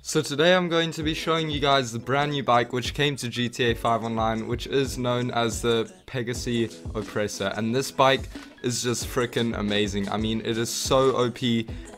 So today I'm going to be showing you guys the brand new bike which came to GTA 5 Online, which is known as the Pegassi Oppressor, and this bike is just freaking amazing. I mean, it is so OP,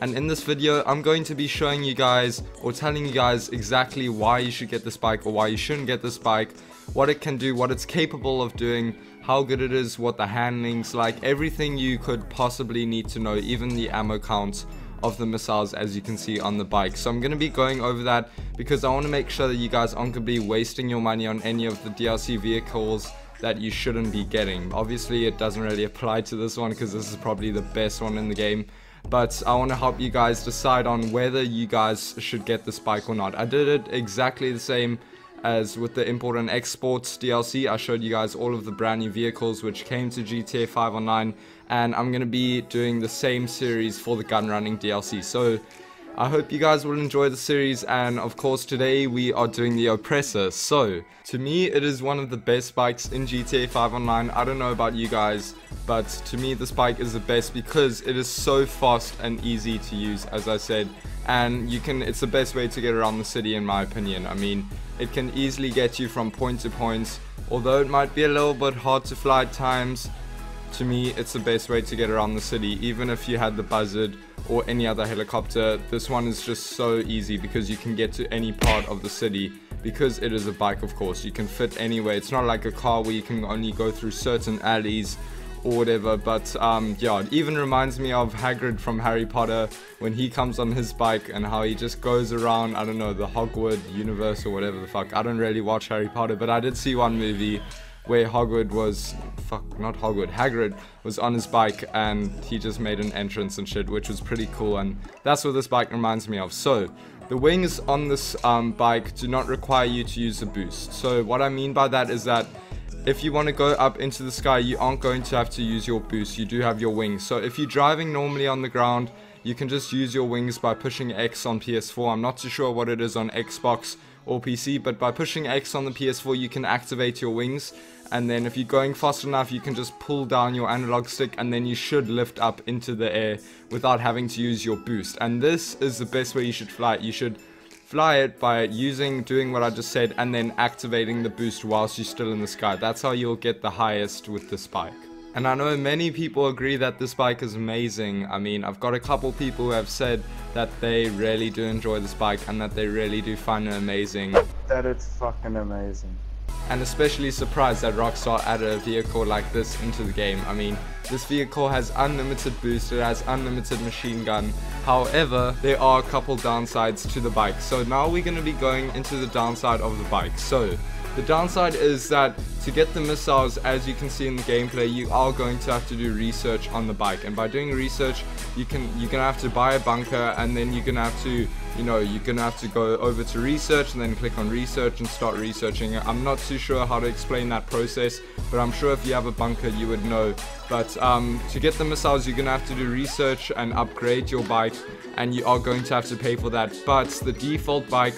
and in this video I'm going to be showing you guys or telling you guys exactly why you should get this bike or why you shouldn't get this bike, what it can do, what it's capable of doing, how good it is, what the handling's like, everything you could possibly need to know, even the ammo count of the missiles, as you can see on the bike. So I'm going to be going over that because I want to make sure that you guys aren't going to be wasting your money on any of the DLC vehicles that you shouldn't be getting. Obviously it doesn't really apply to this one because this is probably the best one in the game, but I want to help you guys decide on whether you guys should get this bike or not. I did it exactly the same as with the import and exports DLC. I showed you guys all of the brand new vehicles which came to GTA 5 Online, and I'm going to be doing the same series for the Gunrunning DLC. So I hope you guys will enjoy the series, and of course today we are doing the Oppressor. So to me it is one of the best bikes in GTA 5 Online. I don't know about you guys, but to me this bike is the best because it is so fast and easy to use, as I said, and it's the best way to get around the city in my opinion. I mean, it can easily get you from point to point, although it might be a little bit hard to fly at times. To me, it's the best way to get around the city. Even if you had the Buzzard or any other helicopter, this one is just so easy because you can get to any part of the city. Because it is a bike, of course, you can fit anywhere. It's not like a car where you can only go through certain alleys or whatever, but yeah, it even reminds me of Hagrid from Harry Potter when he comes on his bike and how he just goes around, I don't know, the Hogwarts universe or whatever the fuck. I don't really watch Harry Potter, but I did see one movie where Hagrid was on his bike and he just made an entrance and shit, which was pretty cool, and that's what this bike reminds me of. So the wings on this bike do not require you to use a boost. So what I mean by that is that if you want to go up into the sky, you aren't going to have to use your boost. You do have your wings. So if you're driving normally on the ground, you can just use your wings by pushing X on PS4. I'm not too sure what it is on Xbox or PC, but by pushing X on the PS4 you can activate your wings, and then if you're going fast enough you can just pull down your analog stick and then you should lift up into the air without having to use your boost. And this is the best way you should fly it. You should fly it by doing what I just said and then activating the boost whilst you're still in the sky. That's how you'll get the highest with this bike. And I know many people agree that this bike is amazing. I mean, I've got a couple people who have said that they really do enjoy this bike and that they really do find it amazing. That it's fucking amazing. And especially surprised that Rockstar added a vehicle like this into the game. I mean, this vehicle has unlimited boost, it has unlimited machine gun. However, there are a couple downsides to the bike. So now we're going to be going into the downside of the bike. So the downside is that to get the missiles, as you can see in the gameplay, you are going to have to do research on the bike, and by doing research you're gonna have to buy a bunker, and then you're gonna have to go over to research and then click on research and start researching. I'm not too sure how to explain that process, but I'm sure if you have a bunker you would know. But to get the missiles you're gonna have to do research and upgrade your bike, and you are going to have to pay for that. But the default bike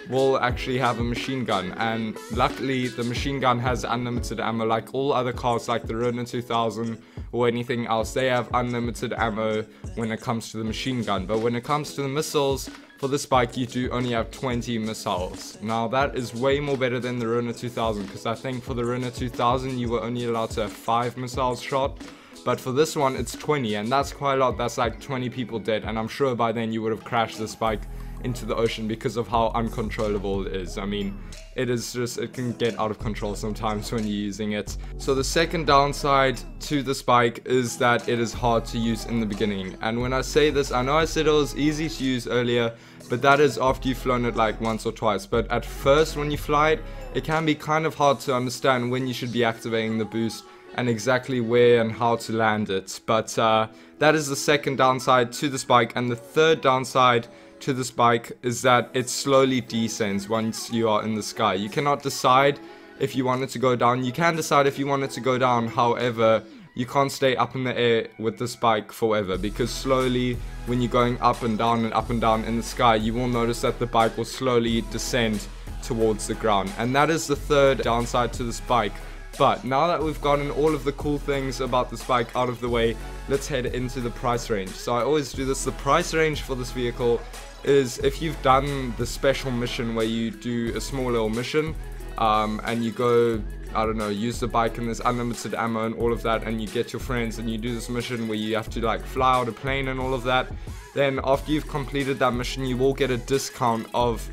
will actually have a machine gun, and luckily the machine gun has unlimited ammo. Like all other cars like the Renault 2000 or anything else, they have unlimited ammo when it comes to the machine gun. But when it comes to the missiles, for this bike you do only have 20 missiles. Now that is way more better than the Renault 2000, because I think for the Renault 2000 you were only allowed to have 5 missiles shot, but for this one it's 20, and that's quite a lot. That's like 20 people dead, and I'm sure by then you would have crashed this bike into the ocean because of how uncontrollable it is. I mean, it can get out of control sometimes when you're using it. So the second downside to this bike is that it is hard to use in the beginning. And when I say this, I know I said it was easy to use earlier, but that is after you've flown it like once or twice. But at first when you fly it, it can be kind of hard to understand when you should be activating the boost and exactly where and how to land it. But that is the second downside to this bike. And the third downside to this bike is that it slowly descends once you are in the sky. You cannot decide if you want it to go down. You can decide if you want it to go down, however you can't stay up in the air with this bike forever, because slowly when you're going up and down in the sky, you will notice that the bike will slowly descend towards the ground. And that is the third downside to this bike. But now that we've gotten all of the cool things about this bike out of the way, let's head into the price range. So I always do this. The price range for this vehicle is if you've done the special mission where you do a small little mission, and you go, I don't know, use the bike and there's unlimited ammo and all of that, and you get your friends and you do this mission where you have to like fly out a plane and all of that, then after you've completed that mission you will get a discount of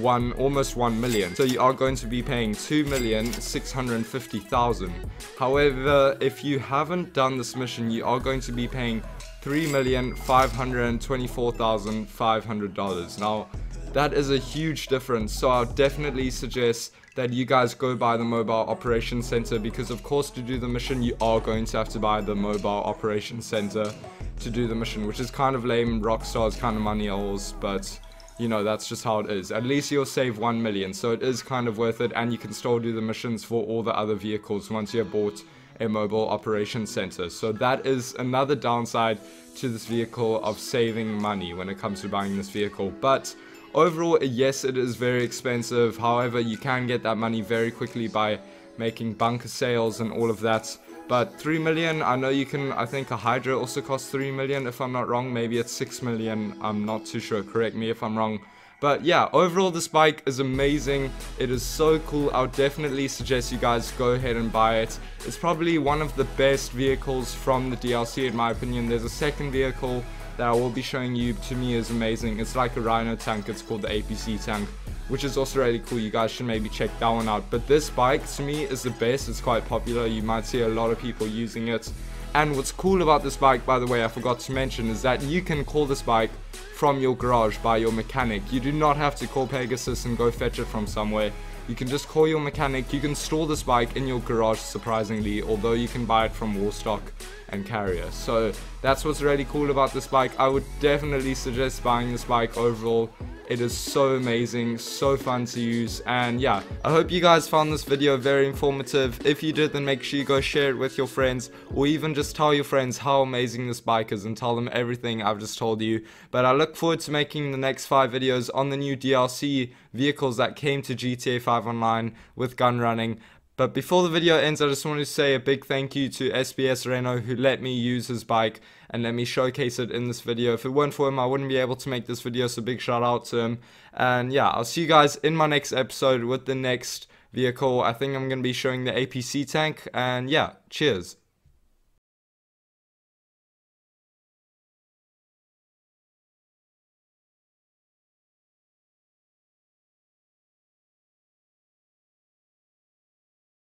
almost 1 million. So you are going to be paying 2,650,000. However, if you haven't done this mission, you are going to be paying $3,524,500. Now, that is a huge difference, so I'll definitely suggest that you guys go buy the mobile operations center, because of course to do the mission you are going to have to buy the mobile operations center to do the mission, which is kind of lame. Rockstar's kind of money holes, but you know, that's just how it is. At least you'll save 1 million, so it is kind of worth it, and you can still do the missions for all the other vehicles once you have bought a mobile operations center. So that is another downside to this vehicle of saving money when it comes to buying this vehicle. But overall, yes, it is very expensive. However, you can get that money very quickly by making bunker sales and all of that. But 3 million, I know you can, I think a Hydra also costs 3 million if I'm not wrong. Maybe it's 6 million, I'm not too sure, correct me if I'm wrong. But yeah, overall this bike is amazing. It is so cool. I would definitely suggest you guys go ahead and buy it. It's probably one of the best vehicles from the DLC in my opinion. There's a second vehicle that I will be showing you, to me is amazing. It's like a Rhino tank, it's called the APC Tank, which is also really cool. You guys should maybe check that one out. But this bike to me is the best. It's quite popular, you might see a lot of people using it. And what's cool about this bike, by the way, I forgot to mention, is that you can call this bike from your garage by your mechanic. You do not have to call Pegasus and go fetch it from somewhere. You can just call your mechanic. You can store this bike in your garage, surprisingly, although you can buy it from Warstock and Carrier. So that's what's really cool about this bike. I would definitely suggest buying this bike overall. It is so amazing, so fun to use, and yeah, I hope you guys found this video very informative. If you did, then make sure you go share it with your friends, or even just tell your friends how amazing this bike is and tell them everything I've just told you. But I look forward to making the next 5 videos on the new DLC vehicles that came to GTA 5 Online with Gunrunning. But before the video ends, I just wanted to say a big thank you to SPSRENO, who let me use his bike and let me showcase it in this video. If it weren't for him, I wouldn't be able to make this video, so big shout out to him. And yeah, I'll see you guys in my next episode with the next vehicle. I think I'm going to be showing the APC tank, and yeah, cheers.